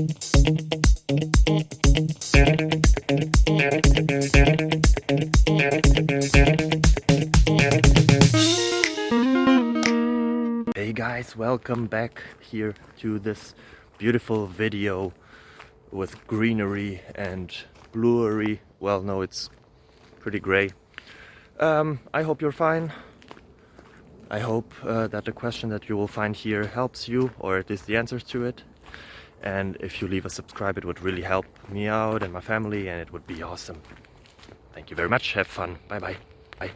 Hey guys, welcome back here to this beautiful video with greenery and bluery. Well, no, it's pretty gray. I hope you're fine. I hope that the question that you will find here helps you, or at least the answers to it. And if you leave a subscribe, it would really help me out and my family, and it would be awesome. Thank you very much. Have fun. Bye bye. Bye.